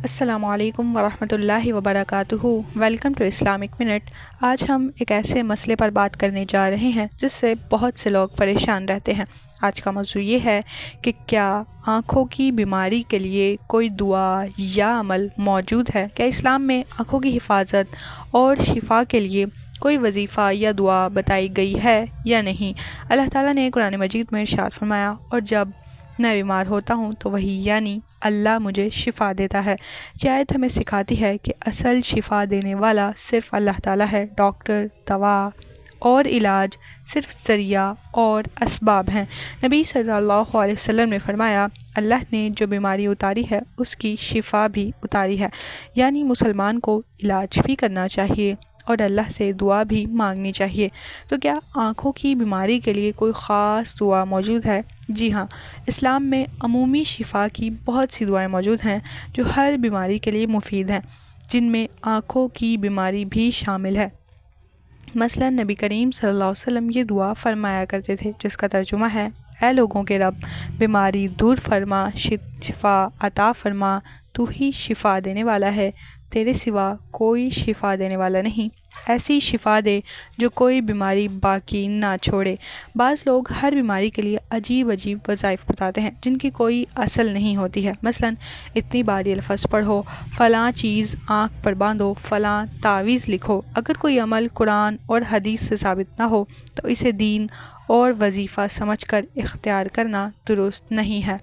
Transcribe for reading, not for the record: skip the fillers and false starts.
السلام علیکم ورحمۃ اللہ وبرکاتہ۔ Welcome to Islamic minute. آج ہم ایک ایسے مسئلے پر بات کرنے جا رہے ہیں جس سے بہت سے لوگ پریشان رہتے ہیں۔ آج کا موضوع یہ ہے کہ کیا آنکھوں کی بیماری کے لیے کوئی دعا یا عمل موجود ہے؟ کیا اسلام میں آنکھوں کی حفاظت اور شفا کے لیے کوئی وظیفہ یا دعا بتائی گئی ہے یا نہیں؟ اللہ تعالیٰ نے قرآن مجید میں ارشاد فرمایا، اور جب میں بیمار ہوتا ہوں تو وہی یعنی اللہ مجھے شفا دیتا ہے۔ یہ آیت ہمیں سکھاتی ہے کہ اصل شفا دینے والا صرف اللہ تعالیٰ ہے۔ ڈاکٹر، دوا اور علاج صرف ذریعہ اور اسباب ہیں۔ نبی صلی اللہ علیہ وسلم نے فرمایا، اللہ نے جو بیماری اتاری ہے اس کی شفا بھی اتاری ہے، یعنی مسلمان کو علاج بھی کرنا چاہیے اور اللہ سے دعا بھی مانگنی چاہیے۔ تو کیا آنکھوں کی بیماری کے لیے کوئی خاص دعا موجود ہے؟ جی ہاں، اسلام میں عمومی شفا کی بہت سی دعائیں موجود ہیں جو ہر بیماری کے لیے مفید ہیں، جن میں آنکھوں کی بیماری بھی شامل ہے۔ مثلا نبی کریم صلی اللہ علیہ وسلم یہ دعا فرمایا کرتے تھے، جس کا ترجمہ ہے، اے لوگوں کے رب، بیماری دور فرما، شفا عطا فرما، تو ہی شفا دینے والا ہے، تیرے سوا کوئی شفا دینے والا نہیں، ایسی شفا دے جو کوئی بیماری باقی نہ چھوڑے۔ بعض لوگ ہر بیماری کے لیے عجیب وظائف بتاتے ہیں جن کی کوئی اصل نہیں ہوتی ہے۔ مثلا اتنی بار یہ لفظ پڑھو، فلاں چیز آنکھ پر باندھو، فلاں تعویذ لکھو۔ اگر کوئی عمل قرآن اور حدیث سے ثابت نہ ہو تو اسے دین اور وظیفہ سمجھ کر اختیار کرنا درست نہیں ہے۔